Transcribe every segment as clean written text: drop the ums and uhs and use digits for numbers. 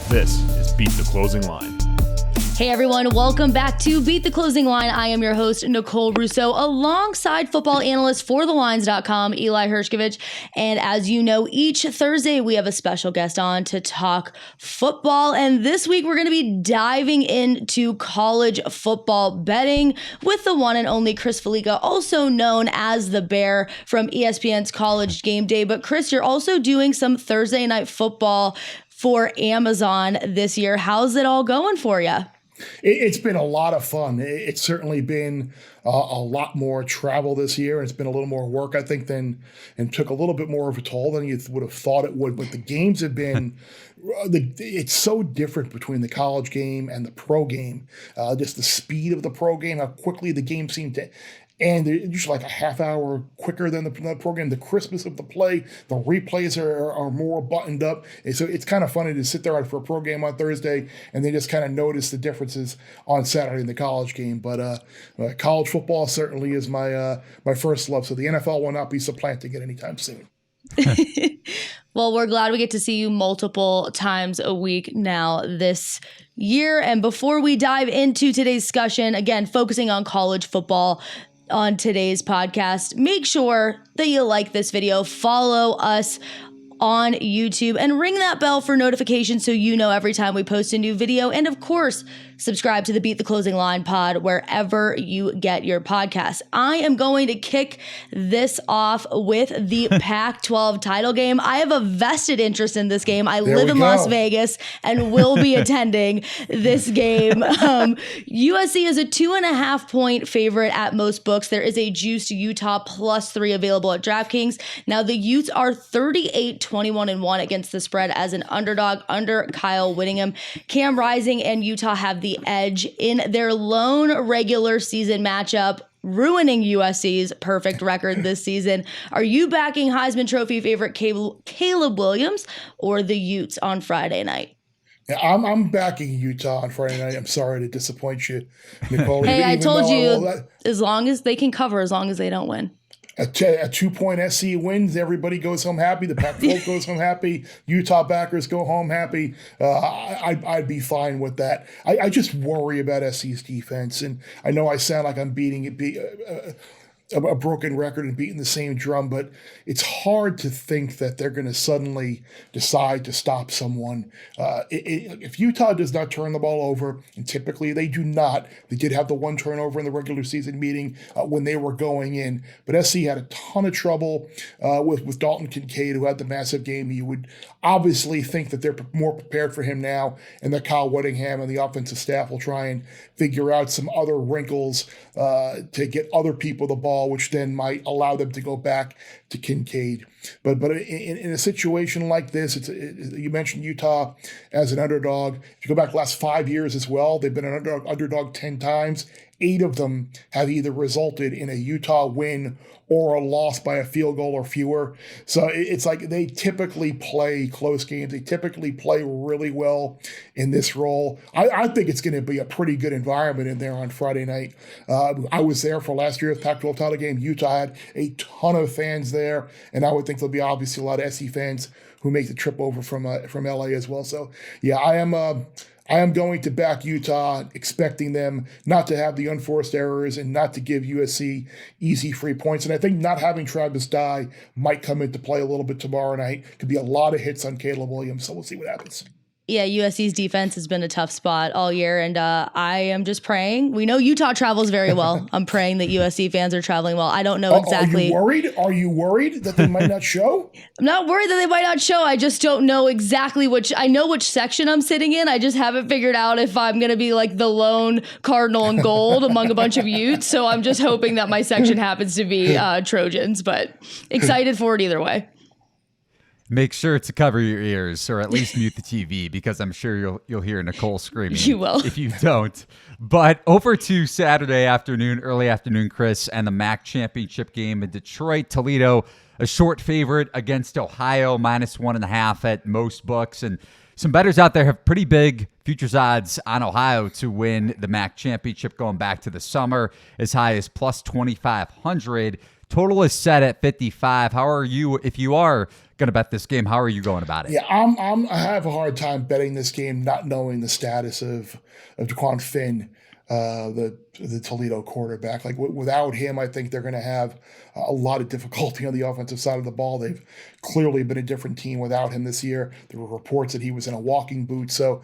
This is Beat the Closing Line. Hey everyone, welcome back to Beat the Closing Line. I am your host, Nicole Russo, alongside football analyst for TheLines.com, Eli Hershkovich. And as you know, each Thursday we have a special guest on to talk football. And this week we're going to be diving into college football betting with the one and only Chris Fallica, also known as the Bear from ESPN's College GameDay. But Chris, you're also doing some Thursday night football for Amazon this year. How's it all going for you? It's been a lot of fun. It's certainly been a lot more travel this year. It's been a little more work, I think, and took a little bit more of a toll than you would have thought it would. But the games have been, it's so different between the college game and the pro game. Just the speed of the pro game, how quickly the game seemed to. And they're usually like a half hour quicker than the program. The crispness of the play, the replays are more buttoned up. And so it's kind of funny to sit there for a pro game on Thursday and then just kind of notice the differences on Saturday in the college game. But college football certainly is my first love. So the NFL will not be supplanting it anytime soon. Well, we're glad we get to see you multiple times a week now this year. And before we dive into today's discussion, again, focusing on college football, on today's podcast, make sure that you like this video, follow us on YouTube, and ring that bell for notifications so you know every time we post a new video. And of course, subscribe to the Beat the Closing Line pod wherever you get your podcasts. I am going to kick this off with the Pac-12 title game. I have a vested interest in this game. I live in Las Vegas and will be attending this game. USC is a 2.5 point favorite at most books. There is a juiced Utah +3 available at DraftKings. Now the Utes are 38-21-1 against the spread as an underdog under Kyle Whittingham. Cam Rising and Utah have the edge in their lone regular season matchup, ruining USC's perfect record this season. Are you backing Heisman Trophy favorite Caleb Williams or the Utes on Friday night? Yeah, I'm backing Utah on Friday night. I'm sorry to disappoint you, Nicole. Hey, I told you, as long as they can cover, as long as they don't win. A 2-point SC wins, everybody goes home happy. The Pac-12 goes home happy. Utah backers go home happy. I'd be fine with that. I just worry about SC's defense, and I know I sound like I'm beating it. A broken record and beating the same drum, but it's hard to think that they're going to suddenly decide to stop someone. If Utah does not turn the ball over, and typically they do not, they did have the one turnover in the regular season meeting when they were going in, but SC had a ton of trouble with Dalton Kincaid, who had the massive game. You would obviously think that they're more prepared for him now, and that Kyle Whittingham and the offensive staff will try and figure out some other wrinkles to get other people the ball, which then might allow them to go back to Kincaid. But in a situation like this, you mentioned Utah as an underdog. If you go back the last 5 years as well, they've been an underdog 10 times. 8 of them have either resulted in a Utah win or a loss by a field goal or fewer. So it's like they typically play close games. They typically play really well in this role. I think it's going to be a pretty good environment in there on Friday night. I was there for last year's Pac-12 title game. Utah had a ton of fans there, and I would think there'll be obviously a lot of SC fans who make the trip over from LA as well. So yeah, I am going to back Utah, expecting them not to have the unforced errors and not to give USC easy free points. And I think not having Travis Dye might come into play a little bit tomorrow night. Could be a lot of hits on Caleb Williams, so we'll see what happens. Yeah, USC's defense has been a tough spot all year, and I am just praying. We know Utah travels very well. I'm praying that USC fans are traveling well. I don't know exactly. Are you worried that they might not show? I'm not worried that they might not show. I just don't know exactly I know which section I'm sitting in. I just haven't figured out if I'm going to be like the lone Cardinal in gold among a bunch of Utes. So I'm just hoping that my section happens to be Trojans, but excited for it either way. Make sure to cover your ears, or at least mute the TV, because I'm sure you'll hear Nicole screaming. You will. If you don't. But over to Saturday afternoon, early afternoon, Chris, and the MAC championship game in Detroit. Toledo, a short favorite against Ohio, -1.5 at most books. And some bettors out there have pretty big futures odds on Ohio to win the MAC championship going back to the summer, as high as plus 2,500. Total is set at 55. How are you, if you are going to bet this game. How are you going about it? Yeah, I have a hard time betting this game, not knowing the status of DeQuan Finn, the Toledo quarterback. Like without him, I think they're going to have a lot of difficulty on the offensive side of the ball. They've clearly been a different team without him this year. There were reports that he was in a walking boot. So,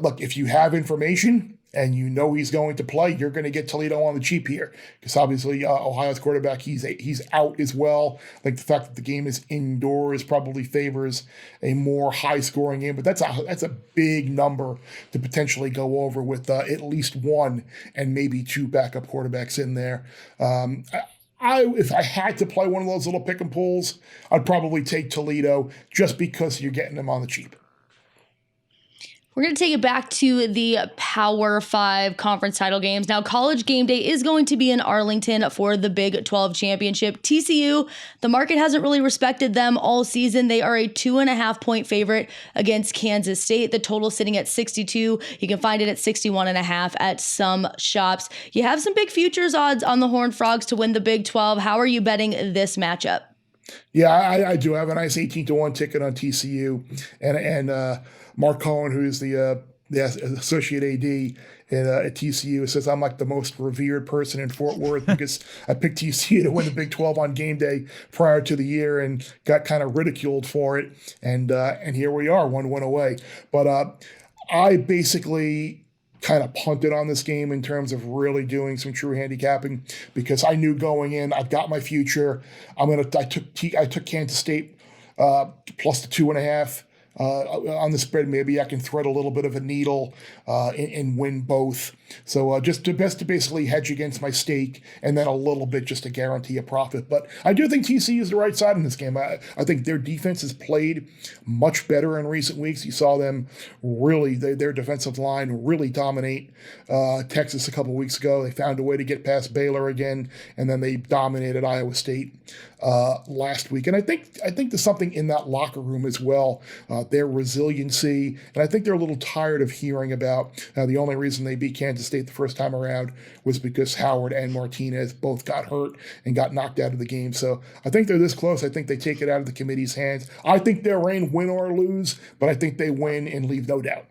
look, if you have information and you know he's going to play, you're going to get Toledo on the cheap here, because obviously Ohio's quarterback, he's out as well. Like the fact that the game is indoors probably favors a more high-scoring game, but that's a big number to potentially go over with at least one and maybe two backup quarterbacks in there. If I had to play one of those little pick and pulls, I'd probably take Toledo just because you're getting them on the cheap. We're going to take it back to the Power 5 conference title games. Now, College Game Day is going to be in Arlington for the Big 12 Championship. TCU, the market hasn't really respected them all season. They are a 2.5-point favorite against Kansas State. The total sitting at 62. You can find it at 61.5 at some shops. You have some big futures odds on the Horned Frogs to win the Big 12. How are you betting this matchup? Yeah, I do have a nice 18-1 ticket on TCU, and Mark Cohen, who's the associate AD at TCU, says I'm like the most revered person in Fort Worth because I picked TCU to win the Big 12 on game day prior to the year and got kind of ridiculed for it, and here we are, 1 win away. But I basically kind of punted on this game in terms of really doing some true handicapping, because I knew going in, I've got my future. I took Kansas State plus the 2.5 on the spread. Maybe I can thread a little bit of a needle and win both. So just to basically hedge against my stake, and then a little bit just to guarantee a profit. But I do think TCU is the right side in this game. I think their defense has played much better in recent weeks. You saw them really, their defensive line really dominate Texas a couple weeks ago. They found a way to get past Baylor again, and then they dominated Iowa State last week. And I think there's something in that locker room as well, their resiliency. And I think they're a little tired of hearing about the only reason they beat Kansas State the first time around was because Howard and Martinez both got hurt and got knocked out of the game. So I think they're this close. I think they take it out of the committee's hands. I think they'll reign, win or lose, but I think they win and leave no doubt.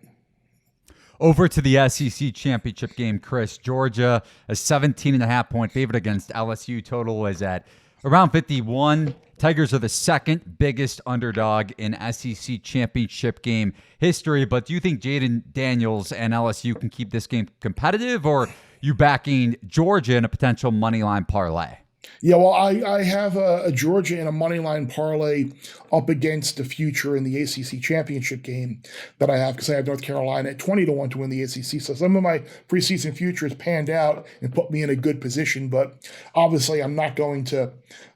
Over to the SEC championship game, Chris. Georgia, a 17.5-point favorite against LSU. Total is at around 51. Tigers are the second biggest underdog in SEC championship game history. But do you think Jaden Daniels and LSU can keep this game competitive, or you backing Georgia in a potential moneyline parlay? Yeah, well, I have a Georgia in a moneyline parlay up against the future in the ACC championship game that I have, because I have North Carolina at 20-1 to win the ACC. So some of my preseason futures panned out and put me in a good position, but obviously I'm not going to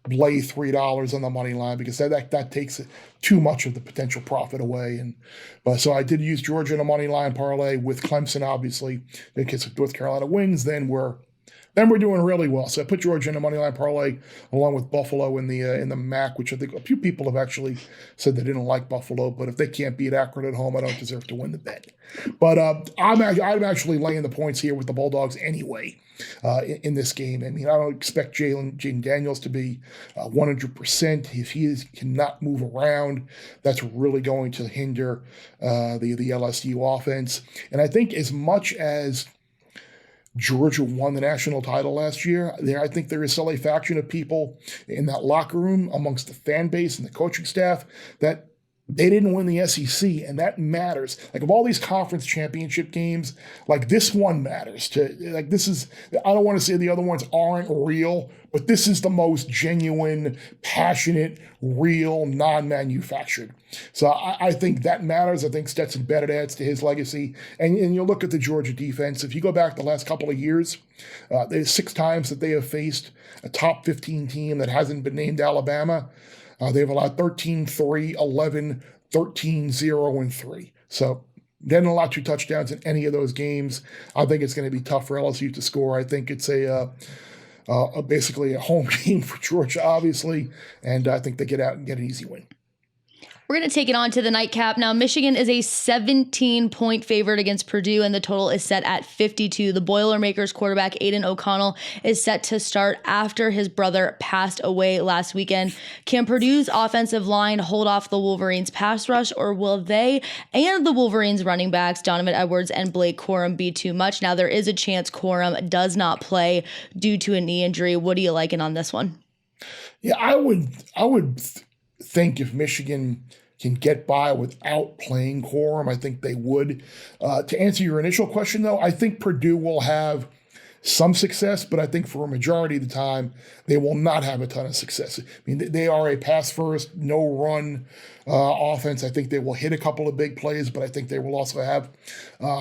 lay $3 on the money line, because that takes too much of the potential profit away. But so I did use Georgia in a money line parlay with Clemson, obviously, because if North Carolina wins, then we're doing really well. So I put Georgia in a moneyline parlay along with Buffalo in the MAC, which I think a few people have actually said they didn't like Buffalo, but if they can't beat Akron at home, I don't deserve to win the bet. But I'm actually laying the points here with the Bulldogs anyway in this game. I mean, I don't expect Jaden Daniels to be 100%. If he cannot move around, that's really going to hinder the LSU offense. And I think as much as Georgia won the national title last year, I think there is still a faction of people in that locker room amongst the fan base and the coaching staff that they didn't win the SEC, and that matters. Like, of all these conference championship games, like, this one matters. I don't want to say the other ones aren't real, but this is the most genuine, passionate, real, non-manufactured. So I think that matters. I think Stetson Bennett adds to his legacy. And you look at the Georgia defense. If you go back the last couple of years, there's 6 times that they have faced a top 15 team that hasn't been named Alabama. They've allowed 13-3, 11, 13-0, and 3. So they didn't allow 2 touchdowns in any of those games. I think it's going to be tough for LSU to score. I think it's basically a home game for Georgia, obviously, and I think they get out and get an easy win. We're going to take it on to the nightcap. Now, Michigan is a 17-point favorite against Purdue, and the total is set at 52. The Boilermakers quarterback, Aiden O'Connell, is set to start after his brother passed away last weekend. Can Purdue's offensive line hold off the Wolverines' pass rush, or will they and the Wolverines' running backs, Donovan Edwards and Blake Corum, be too much? Now, there is a chance Corum does not play due to a knee injury. What are you liking on this one? Yeah, I would think if Michigan can get by without playing Corum, I think they would. To answer your initial question, though, I think Purdue will have some success, but I think for a majority of the time, they will not have a ton of success. I mean, they are a pass-first, no-run offense. I think they will hit a couple of big plays, but I think they will also have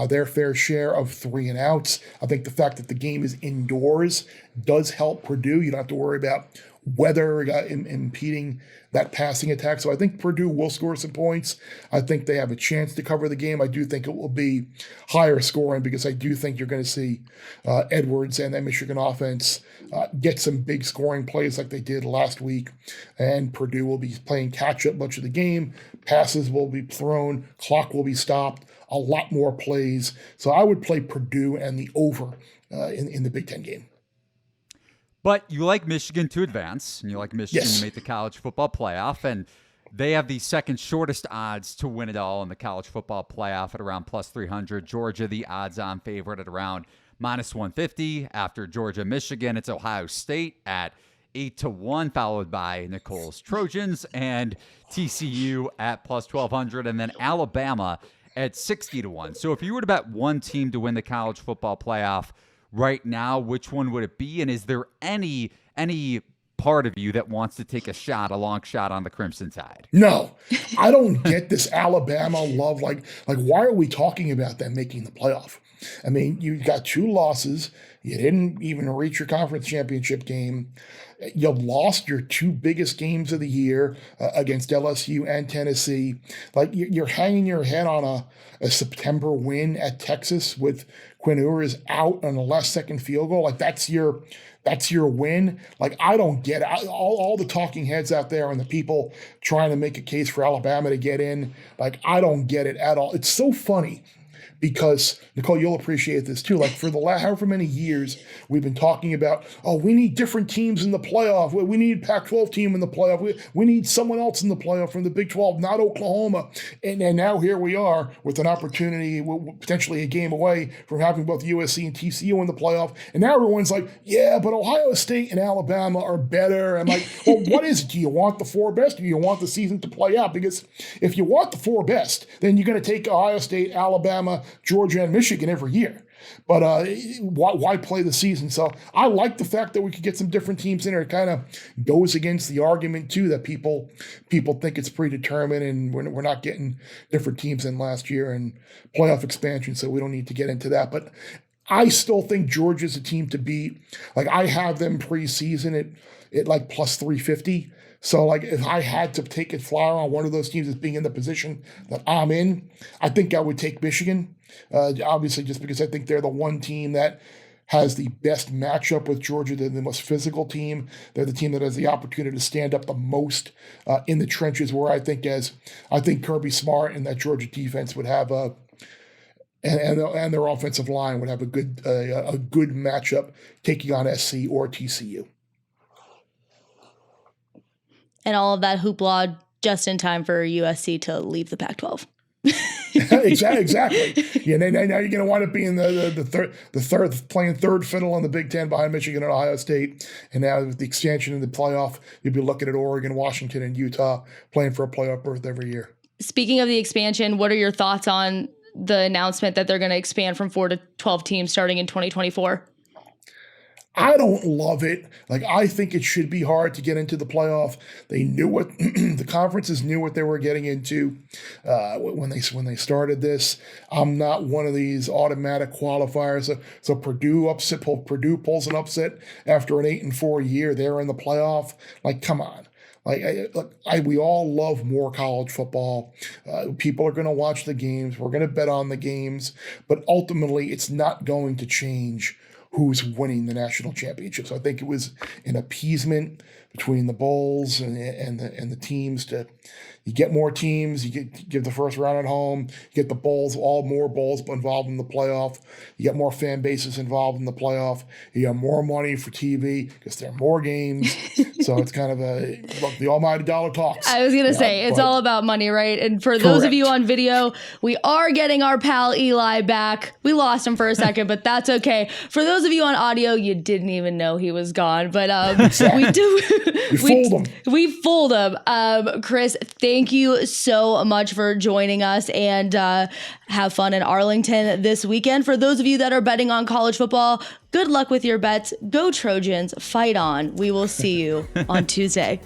their fair share of 3-and-outs. I think the fact that the game is indoors does help Purdue. You don't have to worry about weather impeding that passing attack. So I think Purdue will score some points. I think they have a chance to cover the game. I do think it will be higher scoring because I do think you're going to see Edwards and that Michigan offense get some big scoring plays like they did last week. And Purdue will be playing catch-up much of the game. Passes will be thrown. Clock will be stopped. A lot more plays. So I would play Purdue and the over in the Big Ten game. But you like Michigan to advance, and you like Michigan to make the college football playoff, and they have the second shortest odds to win it all in the college football playoff at around plus 300. Georgia, the odds-on favorite at around minus 150. After Georgia, Michigan, it's Ohio State at 8-1, followed by Nicole's Trojans and TCU at plus 1,200, and then Alabama at 60-1. So if you were to bet one team to win the college football playoff right now, which one would it be? And is there any part of you that wants to take a long shot on the Crimson Tide? No, I don't get this Alabama love. Like why are we talking about them making the playoff? I mean, you got 2 losses. You didn't even reach your conference championship game. You lost your 2 biggest games of the year against LSU and Tennessee. Like you're hanging your head on a September win at Texas with Quinn Ewers out on a last-second field goal. Like that's your win. Like I don't get it. All the talking heads out there and the people trying to make a case for Alabama to get in. Like I don't get it at all. It's so funny. Because, Nicole, you'll appreciate this too. Like for the last however many years, we've been talking about, we need different teams in the playoff. We need Pac-12 team in the playoff. We need someone else in the playoff from the Big 12, not Oklahoma. And now here we are with an opportunity, potentially a game away from having both USC and TCU in the playoff. And now everyone's like, yeah, but Ohio State and Alabama are better. I'm like, well, what is it? Do you want the 4 best or do you want the season to play out? Because if you want the 4 best, then you're going to take Ohio State, Alabama, Georgia, and Michigan every year. But why play the season? So I like the fact that we could get some different teams in there. It kind of goes against the argument, too, that people think it's predetermined and we're not getting different teams in last year and playoff expansion, so we don't need to get into that. But I still think Georgia's a team to beat. Like, I have them preseason at like plus 350. So, like, if I had to take a flyer on one of those teams as being in the position that I'm in, I think I would take Michigan. Obviously, just because I think they're the one team that has the best matchup with Georgia. They're the most physical team. They're the team that has the opportunity to stand up the most in the trenches, where I think Kirby Smart and that Georgia defense would have and their offensive line would have a good matchup taking on SC or TCU. And all of that hoopla just in time for USC to leave the Pac-12. Exactly. Yeah. Now you're going to wind up being the third playing third fiddle on the Big Ten behind Michigan and Ohio State. And now with the expansion in the playoff, you'll be looking at Oregon, Washington, and Utah playing for a playoff berth every year. Speaking of the expansion, what are your thoughts on the announcement that they're going to expand from 4 to 12 teams starting in 2024? I don't love it. Like, I think it should be hard to get into the playoff. They knew what the conferences knew what they were getting into when they started this. I'm not one of these automatic qualifiers. So Purdue pulls an upset after an 8-4 year. They're in the playoff. Like, come on. We all love more college football. People are going to watch the games. We're going to bet on the games. But ultimately, it's not going to change who's winning the national championship. So I think it was an appeasement between the bowls and the teams to, You get more teams. You get the first round at home. You get the bowls, more bowls involved in the playoff. You get more fan bases involved in the playoff. You get more money for TV because there are more games. So it's kind of the almighty dollar talks. I was going to say, it's all about money, right? And for those of you on video, we are getting our pal Eli back. We lost him for a second, but that's okay. For those of you on audio, you didn't even know he was gone. But we fooled him. Chris, thank you so much for joining us, and have fun in Arlington this weekend. For those of you that are betting on college football, good luck with your bets. Go Trojans, fight on. We will see you on Tuesday.